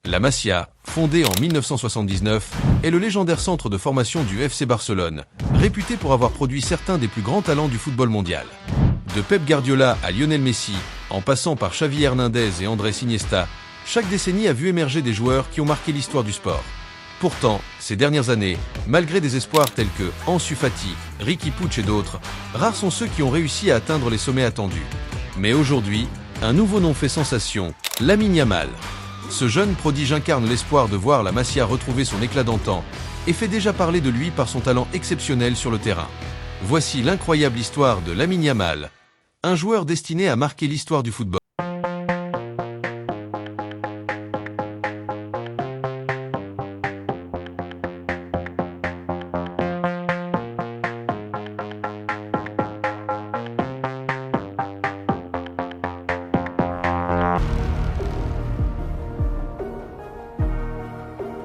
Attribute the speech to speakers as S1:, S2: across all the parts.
S1: La Masia, fondée en 1979, est le légendaire centre de formation du FC Barcelone, réputé pour avoir produit certains des plus grands talents du football mondial. De Pep Guardiola à Lionel Messi, en passant par Xavi Hernandez et Andrés Iniesta, chaque décennie a vu émerger des joueurs qui ont marqué l'histoire du sport. Pourtant, ces dernières années, malgré des espoirs tels que Ansu Fati, Riqui Puig et d'autres, rares sont ceux qui ont réussi à atteindre les sommets attendus. Mais aujourd'hui, un nouveau nom fait sensation, Lamine Yamal. Ce jeune prodige incarne l'espoir de voir la Masia retrouver son éclat d'antan et fait déjà parler de lui par son talent exceptionnel sur le terrain. Voici l'incroyable histoire de Lamine Yamal, un joueur destiné à marquer l'histoire du football.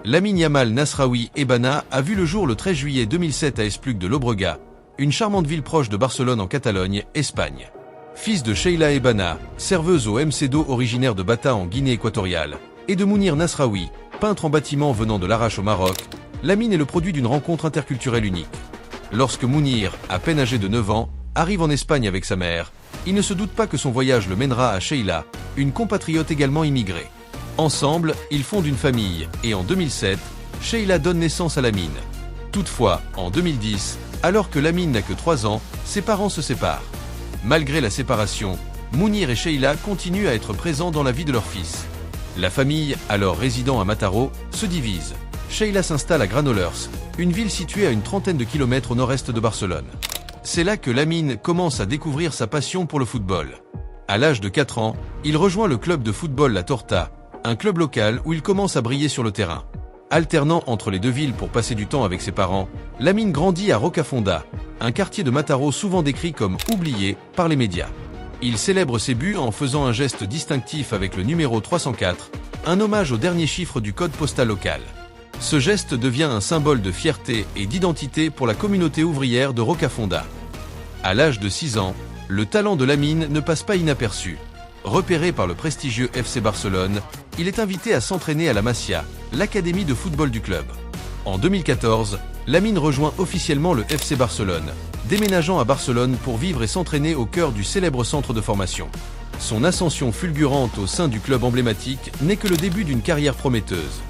S1: Lamine Yamal Nasraoui Ebana a vu le jour le 13 juillet 2007 à Espluc de Llobregat, une charmante ville proche de Barcelone en Catalogne, Espagne. Fils de Sheila Ebana, serveuse au MC2 originaire de Bata en Guinée équatoriale, et de Mounir Nasraoui, peintre en bâtiment venant de Larache au Maroc, Lamine est le produit d'une rencontre interculturelle unique. Lorsque Mounir, à peine âgé de 9 ans, arrive en Espagne avec sa mère, il ne se doute pas que son voyage le mènera à Sheila, une compatriote également immigrée. Ensemble, ils fondent une famille, et en 2007, Sheila donne naissance à Lamine. Toutefois, en 2010, alors que Lamine n'a que 3 ans, ses parents se séparent. Malgré la séparation, Mounir et Sheila continuent à être présents dans la vie de leur fils. La famille, alors résidant à Mataró, se divise. Sheila s'installe à Granollers, une ville située à une trentaine de kilomètres au nord-est de Barcelone. C'est là que Lamine commence à découvrir sa passion pour le football. À l'âge de 4 ans, il rejoint le club de football La Torta, un club local où il commence à briller sur le terrain. Alternant entre les deux villes pour passer du temps avec ses parents, Lamine grandit à Rocafonda, un quartier de Mataró souvent décrit comme oublié par les médias. Il célèbre ses buts en faisant un geste distinctif avec le numéro 304, un hommage au dernier chiffre du code postal local. Ce geste devient un symbole de fierté et d'identité pour la communauté ouvrière de Rocafonda. À l'âge de 6 ans, le talent de Lamine ne passe pas inaperçu. Repéré par le prestigieux FC Barcelone, il est invité à s'entraîner à la Masia, l'académie de football du club. En 2014, Lamine rejoint officiellement le FC Barcelone, déménageant à Barcelone pour vivre et s'entraîner au cœur du célèbre centre de formation. Son ascension fulgurante au sein du club emblématique n'est que le début d'une carrière prometteuse.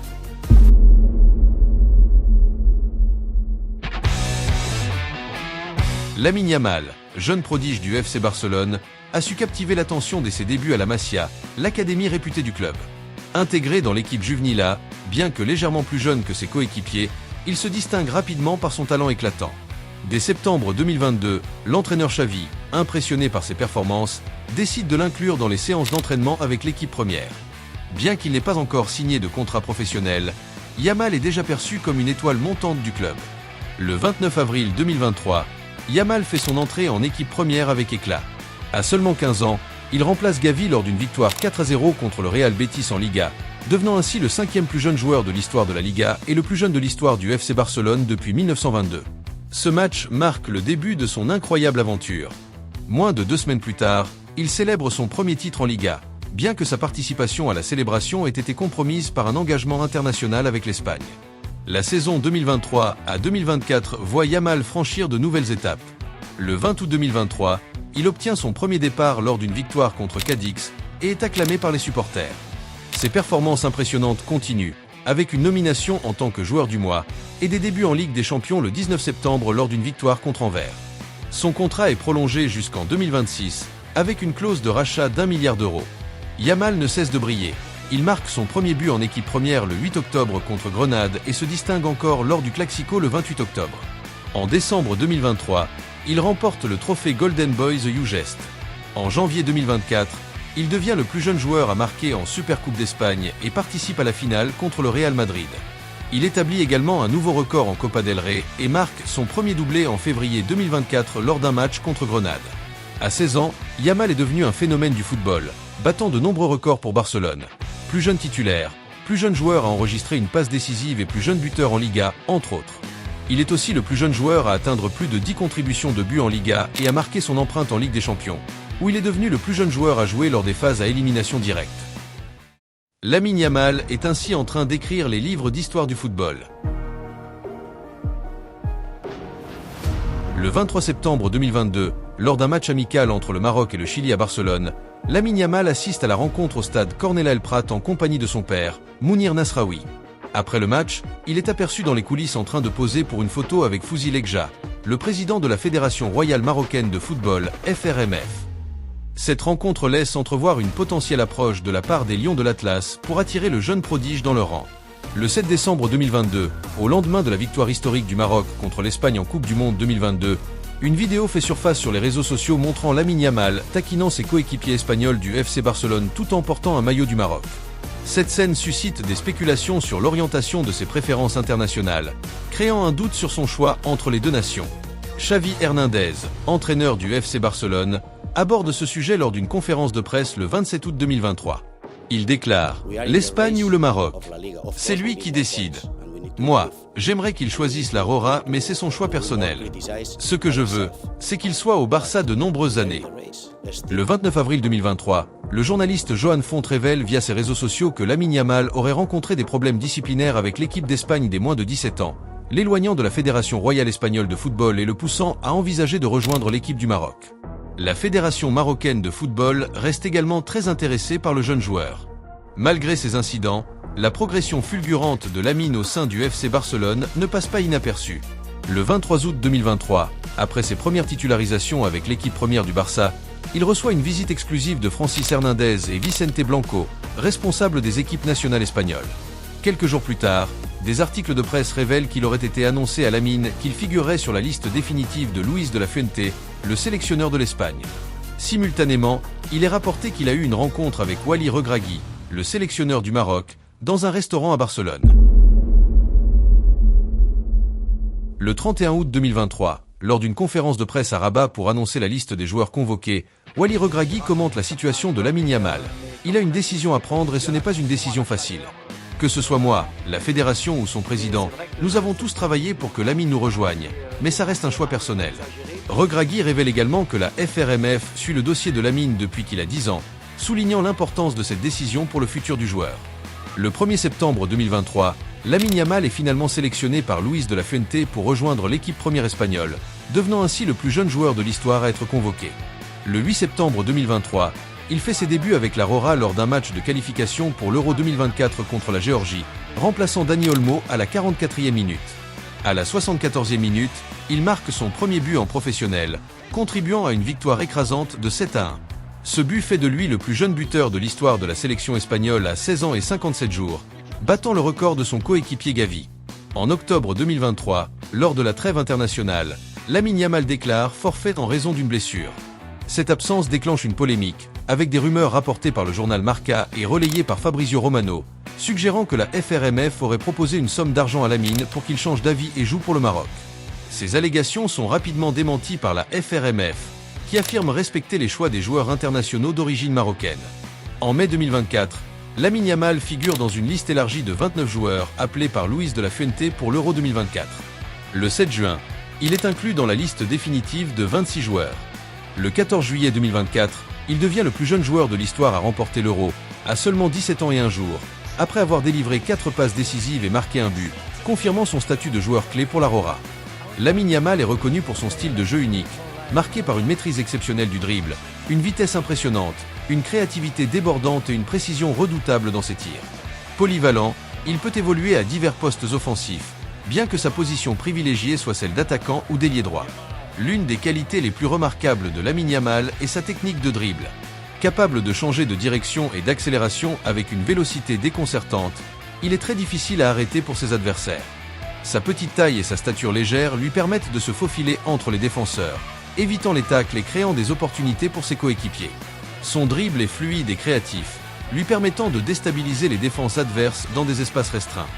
S1: Lamine Yamal, jeune prodige du FC Barcelone, a su captiver l'attention dès ses débuts à la Masia, l'académie réputée du club. Intégré dans l'équipe juvénile A, bien que légèrement plus jeune que ses coéquipiers, il se distingue rapidement par son talent éclatant. Dès septembre 2022, l'entraîneur Xavi, impressionné par ses performances, décide de l'inclure dans les séances d'entraînement avec l'équipe première. Bien qu'il n'ait pas encore signé de contrat professionnel, Yamal est déjà perçu comme une étoile montante du club. Le 29 avril 2023, Yamal fait son entrée en équipe première avec éclat. À seulement 15 ans, il remplace Gavi lors d'une victoire 4-0 contre le Real Betis en Liga, devenant ainsi le 5e plus jeune joueur de l'histoire de la Liga et le plus jeune de l'histoire du FC Barcelone depuis 1922. Ce match marque le début de son incroyable aventure. Moins de 2 semaines plus tard, il célèbre son premier titre en Liga, bien que sa participation à la célébration ait été compromise par un engagement international avec l'Espagne. La saison 2023 à 2024 voit Yamal franchir de nouvelles étapes. Le 20 août 2023, il obtient son premier départ lors d'une victoire contre Cadix et est acclamé par les supporters. Ses performances impressionnantes continuent, avec une nomination en tant que joueur du mois et des débuts en Ligue des Champions le 19 septembre lors d'une victoire contre Anvers. Son contrat est prolongé jusqu'en 2026, avec une clause de rachat d'1 milliard d'euros. Yamal ne cesse de briller. Il marque son premier but en équipe première le 8 octobre contre Grenade et se distingue encore lors du Classico le 28 octobre. En décembre 2023, il remporte le trophée Golden Boy The Youngest. En janvier 2024, il devient le plus jeune joueur à marquer en Supercoupe d'Espagne et participe à la finale contre le Real Madrid. Il établit également un nouveau record en Copa del Rey et marque son premier doublé en février 2024 lors d'un match contre Grenade. À 16 ans, Yamal est devenu un phénomène du football, battant de nombreux records pour Barcelone. Plus jeune titulaire, plus jeune joueur à enregistrer une passe décisive et plus jeune buteur en Liga, entre autres. Il est aussi le plus jeune joueur à atteindre plus de 10 contributions de buts en Liga et à marquer son empreinte en Ligue des Champions, où il est devenu le plus jeune joueur à jouer lors des phases à élimination directe. Lamine Yamal est ainsi en train d'écrire les livres d'histoire du football. Le 23 septembre 2022, lors d'un match amical entre le Maroc et le Chili à Barcelone, Lamine Yamal assiste à la rencontre au stade Cornella El Prat en compagnie de son père, Mounir Nasraoui. Après le match, il est aperçu dans les coulisses en train de poser pour une photo avec Fouzi Lekja, le président de la Fédération royale marocaine de football, FRMF. Cette rencontre laisse entrevoir une potentielle approche de la part des Lions de l'Atlas pour attirer le jeune prodige dans leur rang. Le 7 décembre 2022, au lendemain de la victoire historique du Maroc contre l'Espagne en Coupe du Monde 2022, une vidéo fait surface sur les réseaux sociaux montrant Lamine Yamal taquinant ses coéquipiers espagnols du FC Barcelone tout en portant un maillot du Maroc. Cette scène suscite des spéculations sur l'orientation de ses préférences internationales, créant un doute sur son choix entre les deux nations. Xavi Hernandez, entraîneur du FC Barcelone, aborde ce sujet lors d'une conférence de presse le 27 août 2023. Il déclare « L'Espagne ou le Maroc, c'est lui qui décide. Moi, j'aimerais qu'il choisisse la Rora, mais c'est son choix personnel. Ce que je veux, c'est qu'il soit au Barça de nombreuses années. » Le 29 avril 2023, le journaliste Joan Font révèle via ses réseaux sociaux que Lamine Yamal aurait rencontré des problèmes disciplinaires avec l'équipe d'Espagne des moins de 17 ans, l'éloignant de la Fédération royale espagnole de football et le poussant à envisager de rejoindre l'équipe du Maroc. La Fédération marocaine de football reste également très intéressée par le jeune joueur. Malgré ces incidents, la progression fulgurante de Lamine au sein du FC Barcelone ne passe pas inaperçue. Le 23 août 2023, après ses premières titularisations avec l'équipe première du Barça, il reçoit une visite exclusive de Francis Hernandez et Vicente Blanco, responsables des équipes nationales espagnoles. Quelques jours plus tard, des articles de presse révèlent qu'il aurait été annoncé à Lamine qu'il figurerait sur la liste définitive de Luis de la Fuente, le sélectionneur de l'Espagne. Simultanément, il est rapporté qu'il a eu une rencontre avec Wally Regragui, le sélectionneur du Maroc, dans un restaurant à Barcelone. Le 31 août 2023, lors d'une conférence de presse à Rabat pour annoncer la liste des joueurs convoqués, Wally Regragui commente la situation de Lamine Yamal. Il a une décision à prendre et ce n'est pas une décision facile. Que ce soit moi, la fédération ou son président, nous avons tous travaillé pour que Lamine nous rejoigne, mais ça reste un choix personnel. Regragui révèle également que la FRMF suit le dossier de Lamine depuis qu'il a 10 ans, soulignant l'importance de cette décision pour le futur du joueur. Le 1er septembre 2023, Lamine Yamal est finalement sélectionné par Luis de la Fuente pour rejoindre l'équipe première espagnole, devenant ainsi le plus jeune joueur de l'histoire à être convoqué. Le 8 septembre 2023, il fait ses débuts avec la Rora lors d'un match de qualification pour l'Euro 2024 contre la Géorgie, remplaçant Dani Olmo à la 44e minute. À la 74e minute, il marque son premier but en professionnel, contribuant à une victoire écrasante de 7-1. Ce but fait de lui le plus jeune buteur de l'histoire de la sélection espagnole à 16 ans et 57 jours, battant le record de son coéquipier Gavi. En octobre 2023, lors de la trêve internationale, Lamine Yamal déclare forfait en raison d'une blessure. Cette absence déclenche une polémique, avec des rumeurs rapportées par le journal Marca et relayées par Fabrizio Romano, suggérant que la FRMF aurait proposé une somme d'argent à Lamine pour qu'il change d'avis et joue pour le Maroc. Ces allégations sont rapidement démenties par la FRMF, qui affirme respecter les choix des joueurs internationaux d'origine marocaine. En mai 2024, Lamine Yamal figure dans une liste élargie de 29 joueurs appelés par Luis de la Fuente pour l'Euro 2024. Le 7 juin, il est inclus dans la liste définitive de 26 joueurs. Le 14 juillet 2024, il devient le plus jeune joueur de l'histoire à remporter l'Euro, à seulement 17 ans et 1 jour, après avoir délivré 4 passes décisives et marqué un but, confirmant son statut de joueur clé pour la Rora. Lamine Yamal est reconnu pour son style de jeu unique, marqué par une maîtrise exceptionnelle du dribble, une vitesse impressionnante, une créativité débordante et une précision redoutable dans ses tirs. Polyvalent, il peut évoluer à divers postes offensifs, bien que sa position privilégiée soit celle d'attaquant ou d'ailier droit. L'une des qualités les plus remarquables de Lamine Yamal est sa technique de dribble. Capable de changer de direction et d'accélération avec une vélocité déconcertante, il est très difficile à arrêter pour ses adversaires. Sa petite taille et sa stature légère lui permettent de se faufiler entre les défenseurs, évitant les tacles et créant des opportunités pour ses coéquipiers. Son dribble est fluide et créatif, lui permettant de déstabiliser les défenses adverses dans des espaces restreints.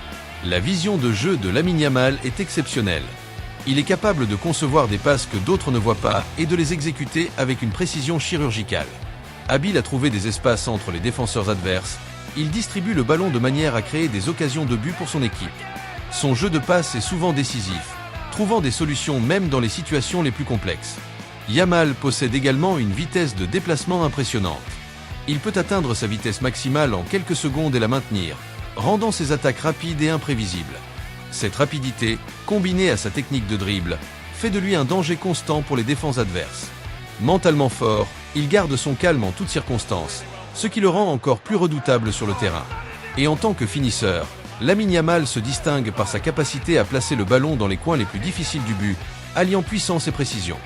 S1: La vision de jeu de Lamine Yamal est exceptionnelle. Il est capable de concevoir des passes que d'autres ne voient pas et de les exécuter avec une précision chirurgicale. Habile à trouver des espaces entre les défenseurs adverses, il distribue le ballon de manière à créer des occasions de but pour son équipe. Son jeu de passe est souvent décisif, trouvant des solutions même dans les situations les plus complexes. Yamal possède également une vitesse de déplacement impressionnante. Il peut atteindre sa vitesse maximale en quelques secondes et la maintenir, rendant ses attaques rapides et imprévisibles. Cette rapidité, combinée à sa technique de dribble, fait de lui un danger constant pour les défenses adverses. Mentalement fort, il garde son calme en toutes circonstances, ce qui le rend encore plus redoutable sur le terrain. Et en tant que finisseur, Lamine Yamal se distingue par sa capacité à placer le ballon dans les coins les plus difficiles du but, alliant puissance et précision.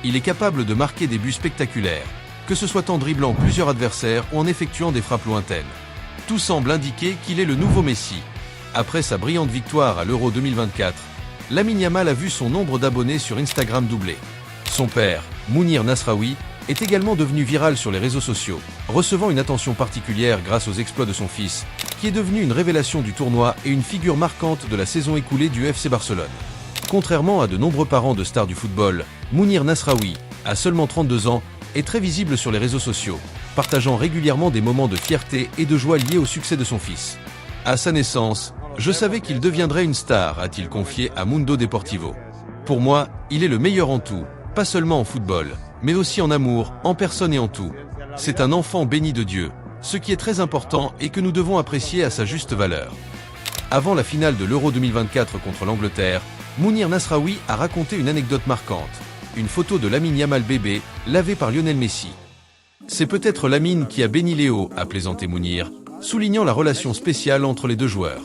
S1: Il est capable de marquer des buts spectaculaires, que ce soit en dribblant plusieurs adversaires ou en effectuant des frappes lointaines. Tout semble indiquer qu'il est le nouveau Messi. Après sa brillante victoire à l'Euro 2024, Lamine Yamal a vu son nombre d'abonnés sur Instagram doubler. Son père, Mounir Nasraoui, est également devenu viral sur les réseaux sociaux, recevant une attention particulière grâce aux exploits de son fils, qui est devenu une révélation du tournoi et une figure marquante de la saison écoulée du FC Barcelone. Contrairement à de nombreux parents de stars du football, Mounir Nasraoui, à seulement 32 ans, est très visible sur les réseaux sociaux, partageant régulièrement des moments de fierté et de joie liés au succès de son fils. À sa naissance, je savais qu'il deviendrait une star, a-t-il confié à Mundo Deportivo. Pour moi, il est le meilleur en tout, pas seulement en football, mais aussi en amour, en personne et en tout. C'est un enfant béni de Dieu, ce qui est très important et que nous devons apprécier à sa juste valeur. Avant la finale de l'Euro 2024 contre l'Angleterre, Mounir Nasraoui a raconté une anecdote marquante, une photo de Lamine Yamal bébé, lavée par Lionel Messi. C'est peut-être Lamine qui a béni Léo, a plaisanté Mounir, soulignant la relation spéciale entre les deux joueurs.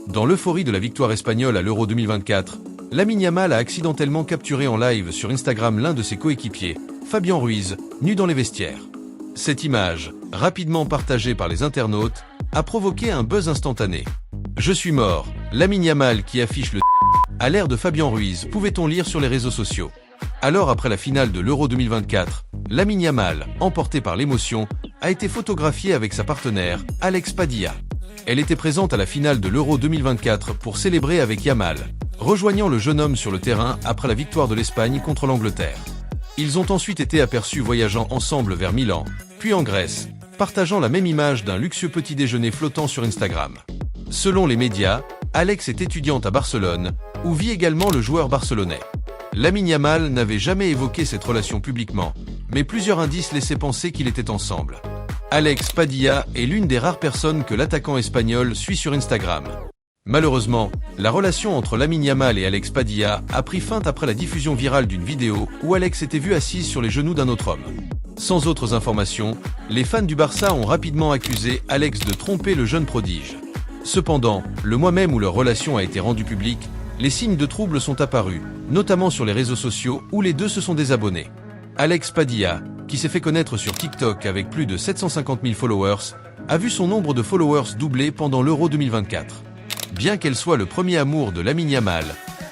S1: Dans l'euphorie de la victoire espagnole à l'Euro 2024, Lamine Yamal a accidentellement capturé en live sur Instagram l'un de ses coéquipiers, Fabien Ruiz, nu dans les vestiaires. Cette image, rapidement partagée par les internautes, a provoqué un buzz instantané. « Je suis mort », Lamine Yamal qui affiche le à l'ère de Fabien Ruiz, pouvait-on lire sur les réseaux sociaux. Alors après la finale de l'Euro 2024, Lamine Yamal, emporté par l'émotion, a été photographié avec sa partenaire, Alex Padilla. Elle était présente à la finale de l'Euro 2024 pour célébrer avec Yamal, rejoignant le jeune homme sur le terrain après la victoire de l'Espagne contre l'Angleterre. Ils ont ensuite été aperçus voyageant ensemble vers Milan, puis en Grèce, partageant la même image d'un luxueux petit déjeuner flottant sur Instagram. Selon les médias, Alex est étudiante à Barcelone, où vit également le joueur barcelonais. Lamine Yamal n'avait jamais évoqué cette relation publiquement, mais plusieurs indices laissaient penser qu'ils étaient ensemble. Alex Padilla est l'une des rares personnes que l'attaquant espagnol suit sur Instagram. Malheureusement, la relation entre Lamine Yamal et Alex Padilla a pris fin après la diffusion virale d'une vidéo où Alex était vu assise sur les genoux d'un autre homme. Sans autres informations, les fans du Barça ont rapidement accusé Alex de tromper le jeune prodige. Cependant, le mois même où leur relation a été rendue publique, les signes de trouble sont apparus, notamment sur les réseaux sociaux où les deux se sont désabonnés. Alex Padilla, qui s'est fait connaître sur TikTok avec plus de 750 000 followers, a vu son nombre de followers doubler pendant l'Euro 2024. Bien qu'elle soit le premier amour de Lamine Yamal,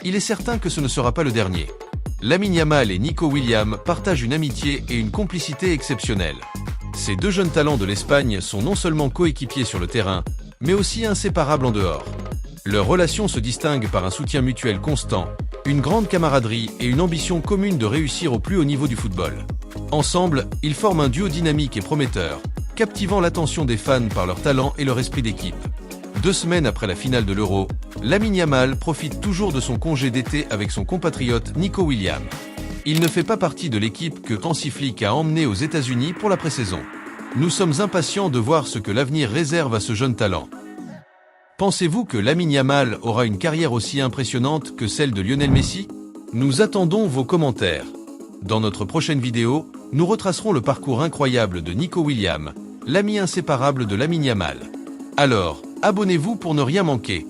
S1: il est certain que ce ne sera pas le dernier. Lamine Yamal et Nico Williams partagent une amitié et une complicité exceptionnelles. Ces deux jeunes talents de l'Espagne sont non seulement coéquipiers sur le terrain, mais aussi inséparables en dehors. Leur relation se distingue par un soutien mutuel constant, une grande camaraderie et une ambition commune de réussir au plus haut niveau du football. Ensemble, ils forment un duo dynamique et prometteur, captivant l'attention des fans par leur talent et leur esprit d'équipe. 2 semaines après la finale de l'Euro, Lamine Yamal profite toujours de son congé d'été avec son compatriote Nico Williams. Il ne fait pas partie de l'équipe que Hansi Flick a emmené aux États-Unis pour la pré-saison. Nous sommes impatients de voir ce que l'avenir réserve à ce jeune talent. Pensez-vous que Lamine Yamal aura une carrière aussi impressionnante que celle de Lionel Messi? Nous attendons vos commentaires. Dans notre prochaine vidéo, nous retracerons le parcours incroyable de Nico Williams, l'ami inséparable de Lamine Yamal. Alors, abonnez-vous pour ne rien manquer.